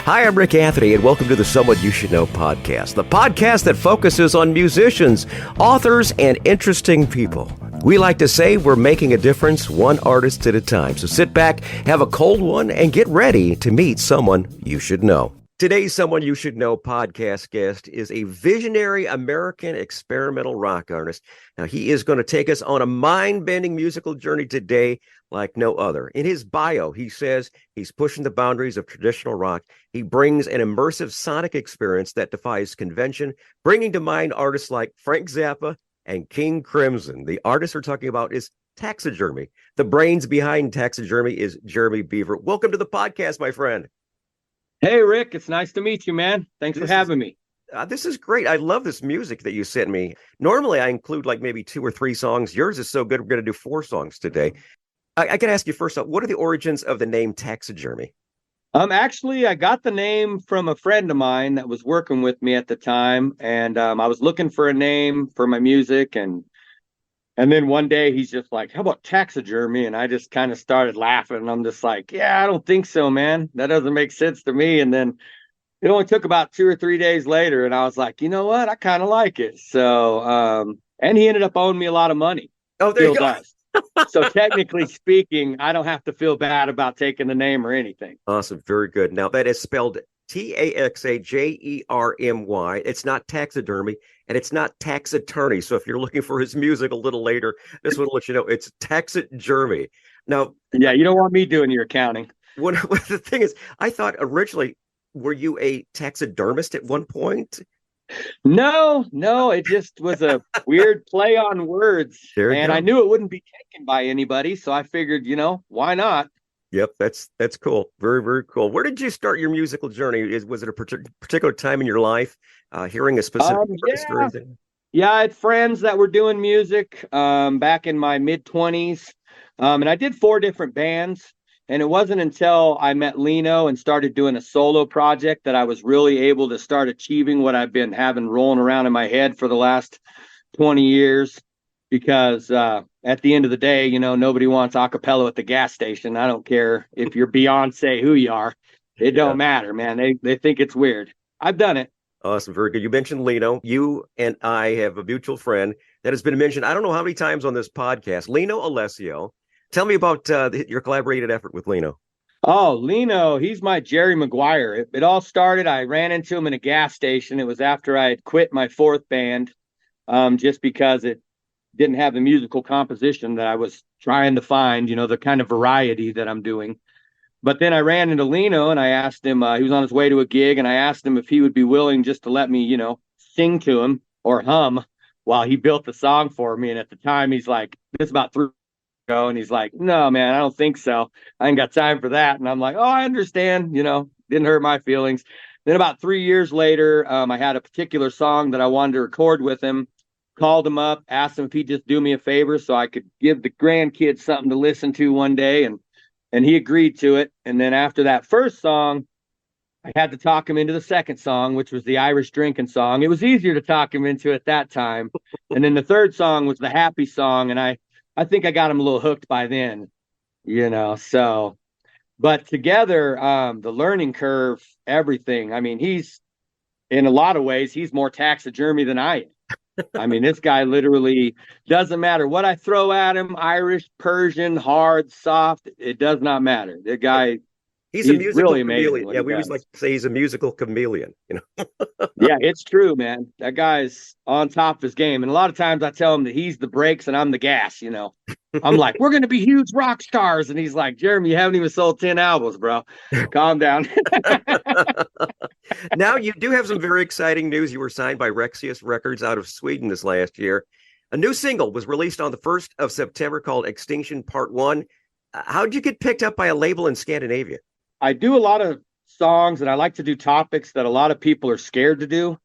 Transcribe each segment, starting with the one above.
Hi, I'm Rick Anthony, and welcome to the Someone You Should Know podcast, the podcast that focuses on musicians, authors, and interesting people. We like to say we're making a difference one artist at a time. So sit back, have a cold one, and get ready to meet someone you should know. Today's Someone You Should Know podcast guest is a visionary American experimental rock artist. Now, he is going to take us on a mind-bending musical journey today like no other. In his bio, he says he's pushing the boundaries of traditional rock. He brings an immersive sonic experience that defies convention, bringing to mind artists like Frank Zappa and King Crimson. The artist we're talking about is TaxaJermy. The brains behind TaxaJermy is Jeremy Beaver. Welcome to the podcast, my friend. Hey, Rick, it's nice to meet you, man. Thanks for having me. This is great. I love this music that you sent me. Normally, I include like maybe 2 or 3 songs. Yours is so good, we're going to do 4 songs today. I can ask you first off, what are the origins of the name TaxaJermy? Actually, I got the name from a friend of mine that was working with me at the time, and I was looking for a name for my music, and then one day he's just like, "How about TaxaJermy?" And I just kind of started laughing, and I'm just like, "Yeah, I don't think so, man. That doesn't make sense to me." And then it only took about 2 or 3 days later, and I was like, "You know what? I kind of like it." So, and he ended up owing me a lot of money. Oh, there you go. Does. So technically speaking, I don't have to feel bad about taking the name or anything. Awesome. Very good. Now, that is spelled TaxaJermy. It's not taxidermy, and it's not tax attorney. So if you're looking for his music a little later, this one will let you know it's TaxaJermy. Now, yeah, you don't want me doing your accounting. What the thing is, I thought originally, were you a taxidermist at one point? No, it just was a weird play on words. And I knew it wouldn't be taken by anybody. So I figured, why not? Yep, that's cool. Very, very cool. Where did you start your musical journey? Was it a particular time in your life, hearing a specific artist or anything? Yeah, I had friends that were doing music back in my mid-20s. And I did 4 different bands. And it wasn't until I met Lino and started doing a solo project that I was really able to start achieving what I've been having rolling around in my head for the last 20 years. Because at the end of the day, nobody wants a cappella at the gas station. I don't care if you're Beyonce, who you are. It don't matter, man. They think it's weird. I've done it. Awesome. Very good. You mentioned Lino. You and I have a mutual friend that has been mentioned I don't know how many times on this podcast, Lino Alessio. Tell me about your collaborated effort with Lino. Oh, Lino, he's my Jerry Maguire. It all started, I ran into him in a gas station. It was after I had quit my 4th band, just because it didn't have the musical composition that I was trying to find, the kind of variety that I'm doing. But then I ran into Lino and I asked him, he was on his way to a gig, and I asked him if he would be willing just to let me, sing to him or hum while he built the song for me. And at the time, he's like, this is about 3 and he's like, "No, man, I don't think so. I ain't got time for that." And I'm like, "Oh, I understand, didn't hurt my feelings." Then about 3 years later, I had a particular song that I wanted to record with him, called him up, asked him if he'd just do me a favor so I could give the grandkids something to listen to one day. And he agreed to it. And then after that first song, I had to talk him into the second song, which was the Irish drinking song. It was easier to talk him into at that time. And then the third song was the happy song. And I think I got him a little hooked by then, so, but together, the learning curve, everything. I mean, he's, in a lot of ways, he's more TaxaJermy than I am. I mean, this guy literally doesn't matter what I throw at him, Irish, Persian, hard, soft, it does not matter. The guy, he's a musical really chameleon. Yeah, we always like to say he's a musical chameleon, Yeah, it's true, man. That guy's on top of his game. And a lot of times I tell him that he's the brakes and I'm the gas, I'm like, "We're going to be huge rock stars." And he's like, "Jeremy, you haven't even sold 10 albums, bro. Calm down." Now, you do have some very exciting news. You were signed by Rexius Records out of Sweden this last year. A new single was released on the 1st of September called Extinction Part 1. How'd you get picked up by a label in Scandinavia? I do a lot of songs and I like to do topics that a lot of people are scared to do.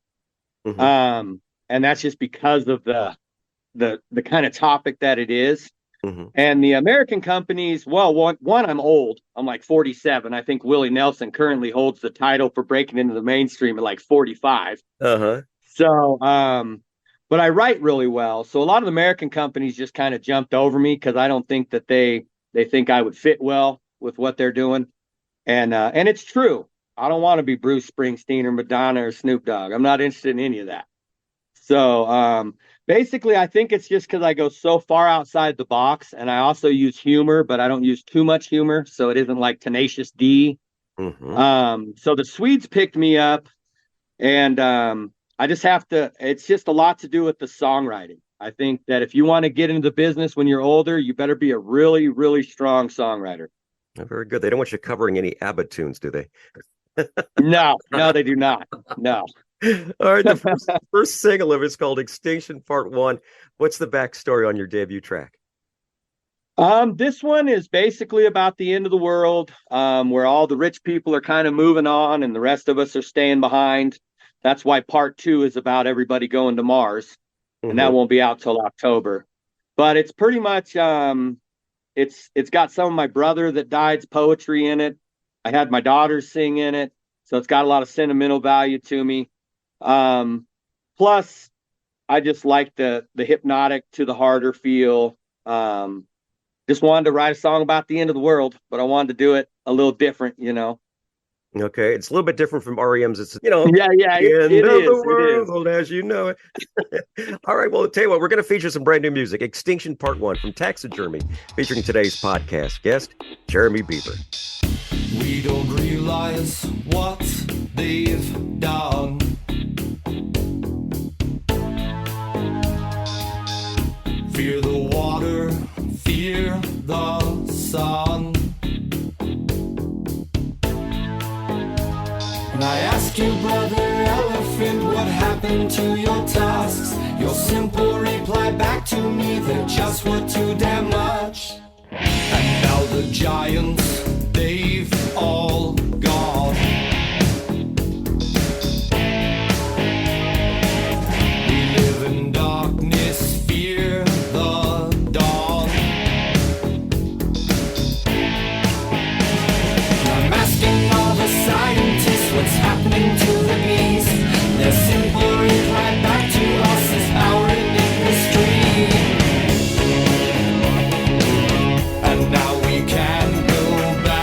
Mm-hmm. And that's just because of the kind of topic that it is. Mm-hmm. And the American companies, well, one, I'm old. I'm like 47. I think Willie Nelson currently holds the title for breaking into the mainstream at like 45. Uh-huh. So, but I write really well. So a lot of the American companies just kind of jumped over me because I don't think that they think I would fit well with what they're doing. And it's true. I don't want to be Bruce Springsteen or Madonna or Snoop Dogg. I'm not interested in any of that. So basically, I think it's just because I go so far outside the box, and I also use humor, but I don't use too much humor, so it isn't like Tenacious D. So the Swedes picked me up, and I just have to. It's just a lot to do with the songwriting. I think that if you want to get into the business when you're older, you better be a really, really strong songwriter. Very good. They don't want you covering any ABBA tunes, do they? No, they do not. No. All right. The first single of it's called Extinction Part 1. What's the backstory on your debut track? This one is basically about the end of the world, where all the rich people are kind of moving on and the rest of us are staying behind. That's why Part 2 is about everybody going to Mars, and that won't be out till October. But it's pretty much it's got some of my brother that died's poetry in it. I had my daughters sing in it, so it's got a lot of sentimental value to me. Plus, I just like the hypnotic to the harder feel. Just wanted to write a song about the end of the world, but I wanted to do it a little different, Okay, it's a little bit different from REM's. It's yeah, it is the world as you know it. All right, well, I'll tell you what, we're going to feature some brand new music. Extinction Part 1 from TaxaJermy, featuring today's podcast guest, Jeremy Beaver. We don't realize what they've done. Fear the water, fear the sun. And I ask you, brother elephant, what happened to your tusks? Your simple reply back to me, they just were too damn much. And now the giants, they've all gone. We live in darkness, fear the dawn. And I'm asking all the scientists what's happening to the bees. Their simple reply back to us is power and industry. And now we can go back.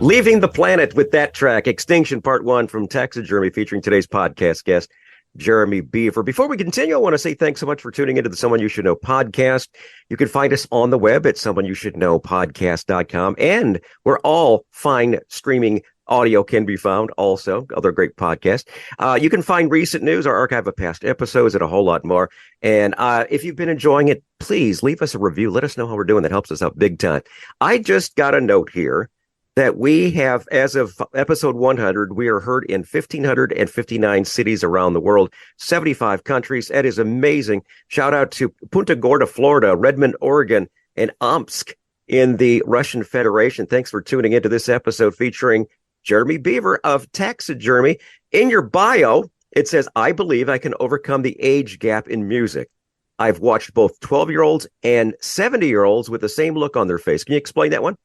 Leaving the Planet with that track, Extinction Part 1 from TaxaJermy, featuring today's podcast guest, Jeremy Beaver. Before we continue, I want to say thanks so much for tuning into the Someone You Should Know podcast. You can find us on the web at someoneyoushouldknowpodcast.com, and where all fine streaming audio can be found, also other great podcasts. You can find recent news, our archive of past episodes, and a whole lot more. And if you've been enjoying it, please leave us a review. Let us know how we're doing. That helps us out big time. I just got a note here that we have, as of episode 100, we are heard in 1,559 cities around the world, 75 countries. That is amazing. Shout out to Punta Gorda, Florida, Redmond, Oregon, and Omsk in the Russian Federation. Thanks for tuning into this episode featuring Jeremy Beaver of TaxaJermy. In your bio, it says, I believe I can overcome the age gap in music. I've watched both 12-year-olds and 70-year-olds with the same look on their face. Can you explain that one?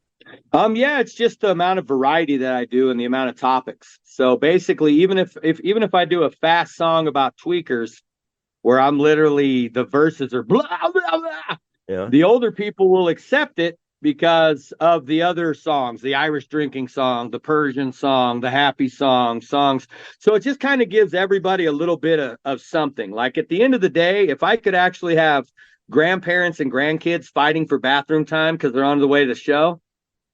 Yeah, it's just the amount of variety that I do and the amount of topics. So basically, even if I do a fast song about tweakers, where I'm literally, the verses are blah blah blah, yeah, the older people will accept it because of the other songs, the Irish drinking song, the Persian song, the happy songs. So it just kind of gives everybody a little bit of something. Like at the end of the day, if I could actually have grandparents and grandkids fighting for bathroom time because they're on the way to the show,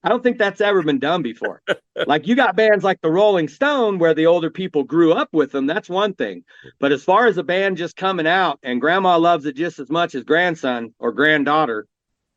I don't think that's ever been done before. Like you got bands like the Rolling Stone where the older people grew up with them. That's one thing. But as far as a band just coming out and grandma loves it just as much as grandson or granddaughter,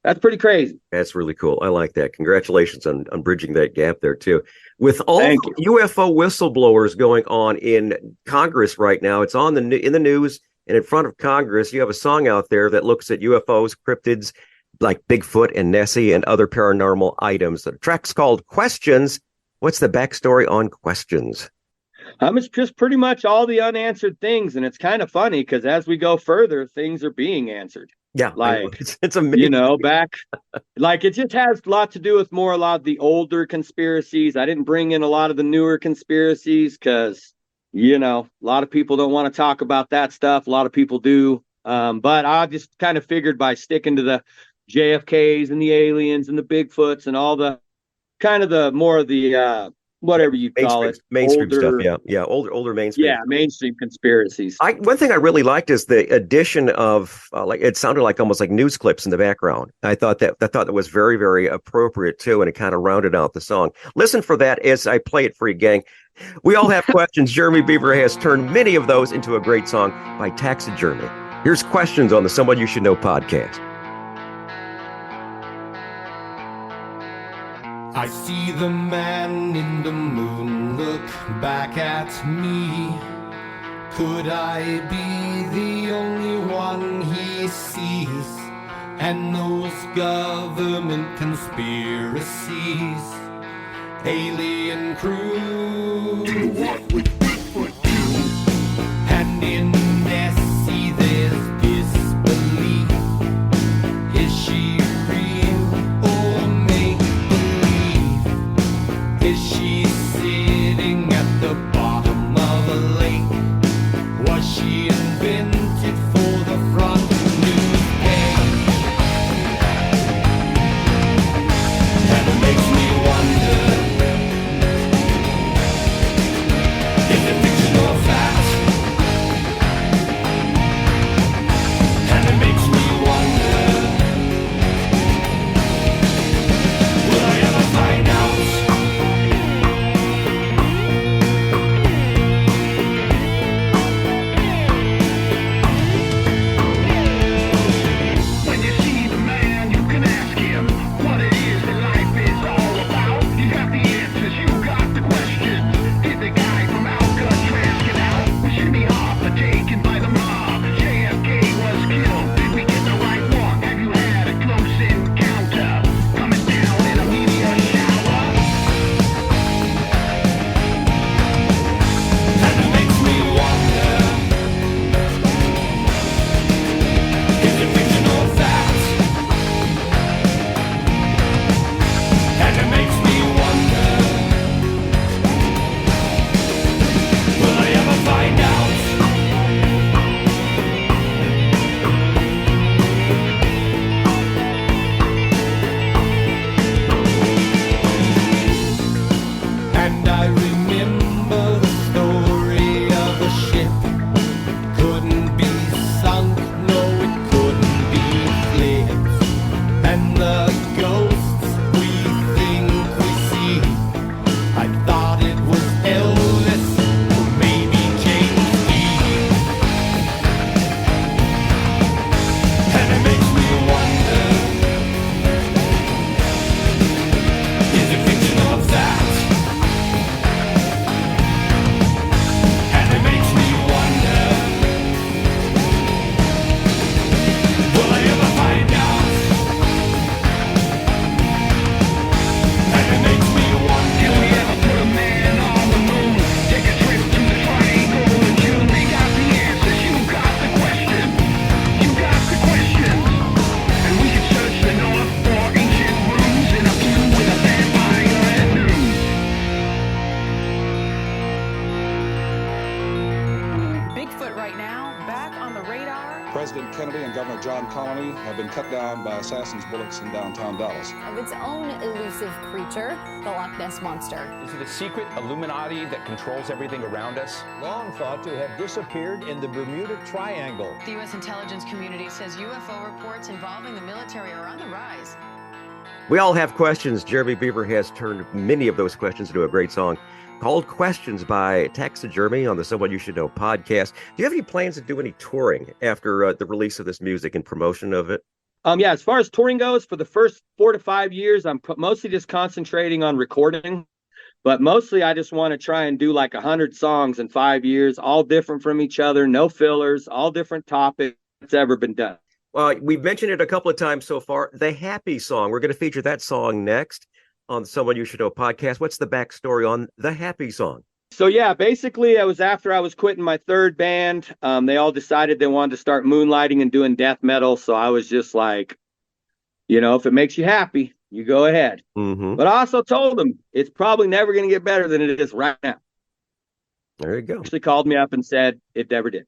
that's pretty crazy. That's really cool. I like that. Congratulations on bridging that gap there, too. With all UFO whistleblowers going on in Congress right now, it's in the news and in front of Congress. You have a song out there that looks at UFOs, cryptids, like Bigfoot and Nessie and other paranormal items. The track's called Questions. What's the backstory on Questions? It's just pretty much all the unanswered things. And it's kind of funny because as we go further, things are being answered. Yeah. Like, it's amazing. Back, like it just has a lot to do with a lot of the older conspiracies. I didn't bring in a lot of the newer conspiracies because, a lot of people don't want to talk about that stuff. A lot of people do. But I just kind of figured by sticking to the JFKs and the aliens and the Bigfoots and all the kind of the more of the whatever you call it, mainstream stuff. Yeah, older mainstream. Yeah, mainstream conspiracies. One thing I really liked is the addition of like it sounded like almost like news clips in the background. I thought that was very, very appropriate too, and it kind of rounded out the song. Listen for that as I play it for you, gang. We all have questions. Jeremy Beaver has turned many of those into a great song by TaxaJermy. Here's Questions on the Someone You Should Know podcast. I see the man in the moon look back at me. Could I be the only one he sees? And those government conspiracies, alien crew, do what would Bigfoot do? And in Nessie there's disbelief. Is she real or make believe? Is she sitting at the bottom of a lake? Was she invented for the front news page? And it makes me wonder, is it fiction or fact? And it makes me wonder, will I ever find out? Kennedy and Governor John Connally have been cut down by assassins' bullets in downtown Dallas. Of its own elusive creature, the Loch Ness Monster. Is it a secret Illuminati that controls everything around us? Long thought to have disappeared in the Bermuda Triangle. The U.S. intelligence community says UFO reports involving the military are on the rise. We all have questions. Jeremy Beaver has turned many of those questions into a great song called Questions by TaxaJermy on the Someone You Should Know podcast. Do you have any plans to do any touring after the release of this music and promotion of it? Yeah, as far as touring goes, for the first 4 to 5 years, I'm mostly just concentrating on recording. But mostly I just want to try and do like 100 songs in 5 years, all different from each other, no fillers, all different topics that's ever been done. Well, we've mentioned it a couple of times so far. The Happy Song. We're going to feature that song next on Someone You Should Know podcast. What's the backstory on the Happy Song? So yeah, basically it was after I was quitting my third band. They all decided they wanted to start moonlighting and doing death metal. So I was just like, if it makes you happy, you go ahead. Mm-hmm. But I also told them it's probably never going to get better than it is right now. There you go. Actually called me up and said it never did.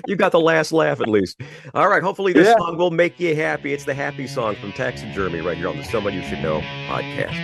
You got the last laugh at least. All right. Hopefully this song will make you happy. It's the Happy Song from TaxaJermy right here on the Someone You Should Know podcast.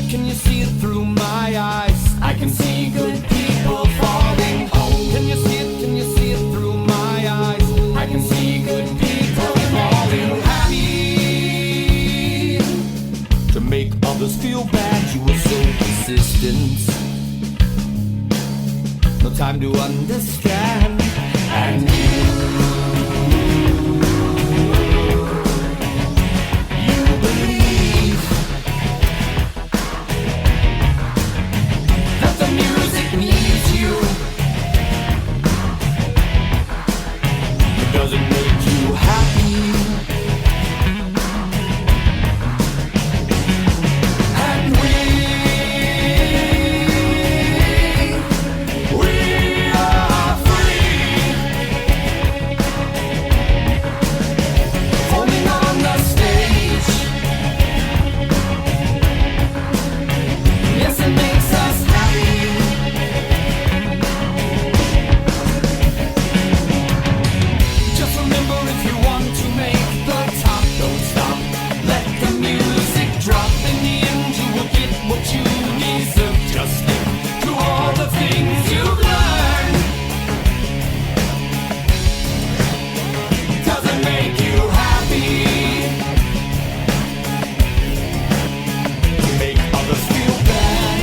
Can you see it through my eyes? I can see good people falling home. Can you see it through my eyes? I can see good people falling happy. To make others feel bad, you were so persistent. No time to understand. And you believe that the music needs you. It doesn't make you happy. And we are free. Forming on the stage. Yes, it makes us happy. Just remember, if you want to make the top, don't stop. Let the music drop. In the end, you will get what you deserve. Just stick to all the things you've learned. Does it make you happy? To make others feel bad.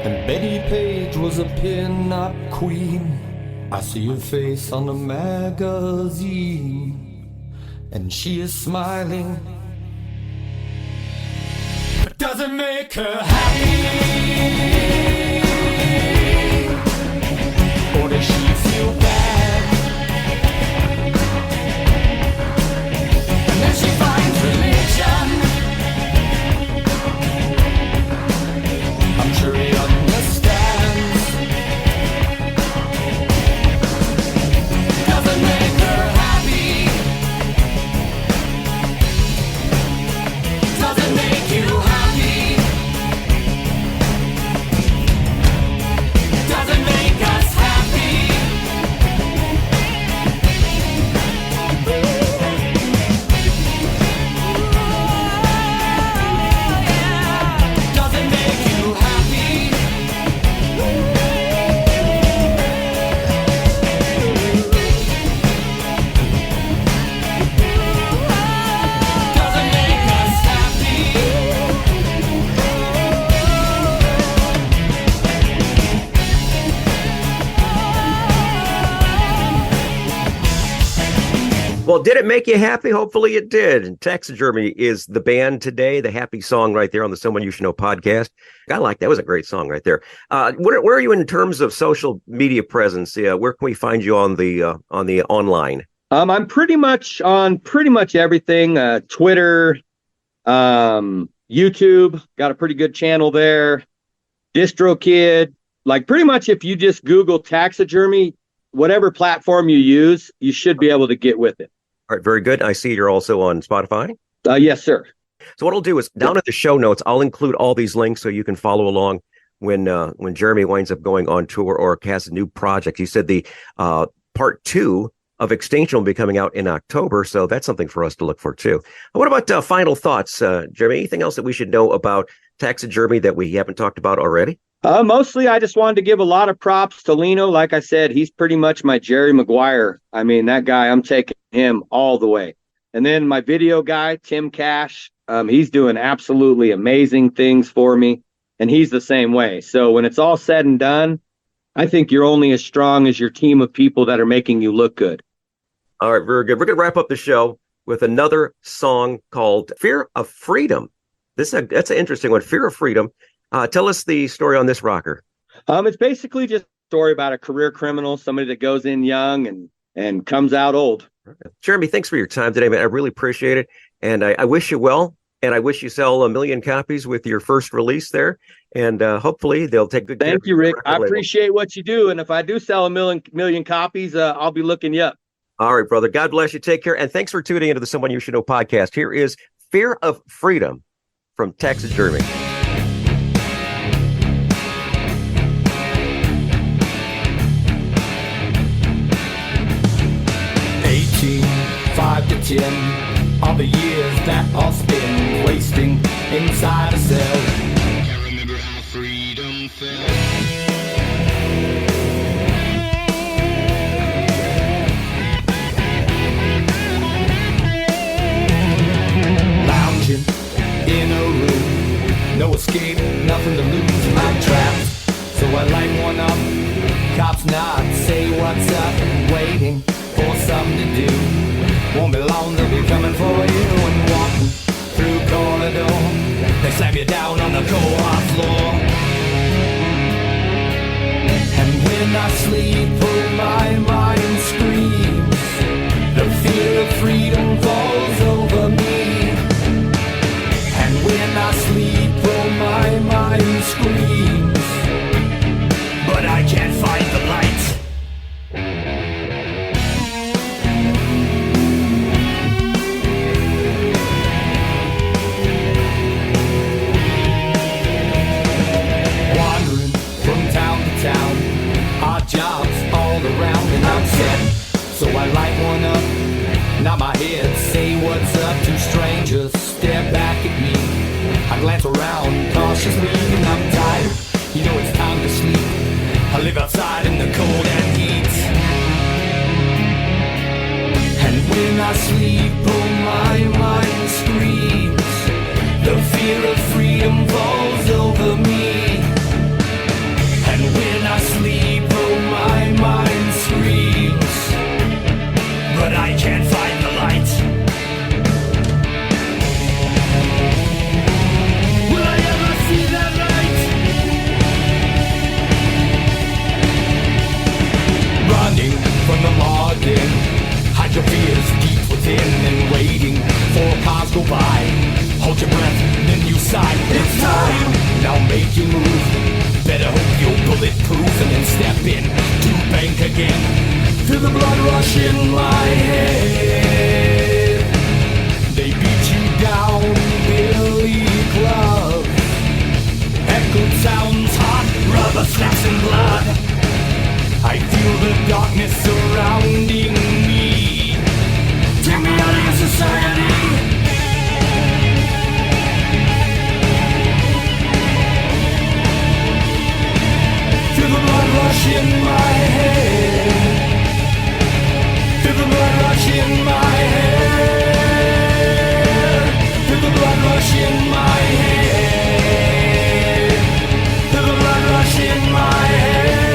And Betty Page was a pin-up queen. I see her face on the magazine, and she is smiling. But does it make her happy? Or does she feel bad? And then she finds religion. I'm sure he understands. Doesn't make her happy. Doesn't make you happy. Well, did it make you happy? Hopefully it did. And TaxaJermy is the band today, the happy song right there on the Someone You Should Know podcast. I like that. Was a great song right there. Where are you in terms of social media presence? Where can we find you on the online? I'm pretty much on pretty much everything. Twitter, YouTube, got a pretty good channel there. DistroKid, like pretty much if you just Google TaxaJermy, whatever platform you use, you should be able to get with it. All right, very good. I see you're also on Spotify. Yes, sir. So what I'll do is down at the show notes, I'll include all these links so you can follow along when Jeremy winds up going on tour or has a new project. You said the part 2 of Extinction will be coming out in October, so that's something for us to look for too. What about final thoughts, Jeremy? Anything else that we should know about TaxaJermy that we haven't talked about already? Mostly, I just wanted to give a lot of props to Lino. Like I said, he's pretty much my Jerry Maguire. I mean, that guy, I'm taking him all the way. And then my video guy, Tim Cash, he's doing absolutely amazing things for me. And he's the same way. So when it's all said and done, I think you're only as strong as your team of people that are making you look good. All right, very good. We're going to wrap up the show with another song called Fear of Freedom. That's an interesting one, Fear of Freedom. Tell us the story on this rocker. It's basically just a story about a career criminal, somebody that goes in young and comes out old. Jeremy, thanks for your time today, man. I really appreciate it. And I wish you well. And I wish you sell 1 million copies with your first release there. And hopefully they'll take good care. Thank you, Rick. I appreciate what you do. And if I do sell 1 million copies, I'll be looking you up. All right, brother. God bless you. Take care. And thanks for tuning into the Someone You Should Know podcast. Here is Fear of Freedom from TaxaJermy. 5 to 10 all the years that I'll spend wasting inside a cell. Can't remember how freedom felt. Lounging in a room, no escape, nothing to lose. I'm trapped, so I light one up. Cops nod, say what's up, waiting for something to do. Won't be long, they'll be coming for you. And walking through corridor, they slam you down on the cold hard floor. And when I sleep, oh my mind screams. The fear of freedom falls over me. And when I sleep, oh my mind screams. But I can't find the light. Jobs all around and I'm set, so I light one up, nod my head, say what's up. Two strangers stare back at me. I glance around cautiously and I'm tired, you know it's time to sleep. I live outside in the cold and heat. And when I sleep, oh my mind screams. The fear of freedom falls over me. And when I sleep, oh my mind screams. But I can't find the light. Will I ever see that light? Running from the morning, hide your fears deep within and waiting for cars go by. Hold your breath, then you sigh. It's time, now make your move. Better hope you're bulletproof and then step in to bank again. Feel the blood rush in my head. They beat you down, Billy Club. Echoed sounds hot, rubber slaps and blood. I feel the darkness surrounding me. Take me out of your society. Feel the blood rush in my head. Feel the blood rush in my head. Feel the blood rush in my head. Feel the blood rush in my head.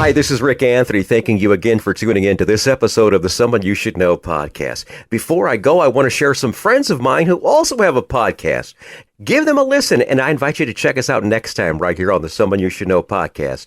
Hi, this is Rick Anthony, thanking you again for tuning in to this episode of the Someone You Should Know podcast. Before I go, I want to share some friends of mine who also have a podcast. Give them a listen, and I invite you to check us out next time right here on the Someone You Should Know podcast.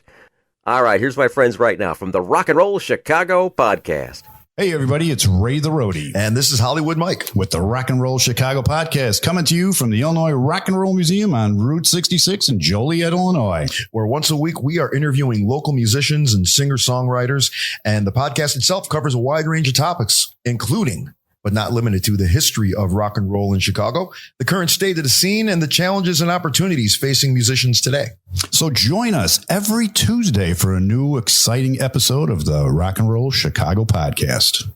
All right, here's my friends right now from the Rock and Roll Chicago podcast. Hey, everybody, it's Ray the Roadie. And this is Hollywood Mike with the Rock and Roll Chicago podcast, coming to you from the Illinois Rock and Roll Museum on Route 66 in Joliet, Illinois. Where once a week we are interviewing local musicians and singer-songwriters. And the podcast itself covers a wide range of topics, including, but not limited to, the history of rock and roll in Chicago, the current state of the scene, and the challenges and opportunities facing musicians today. So join us every Tuesday for a new exciting episode of the Rock and Roll Chicago podcast.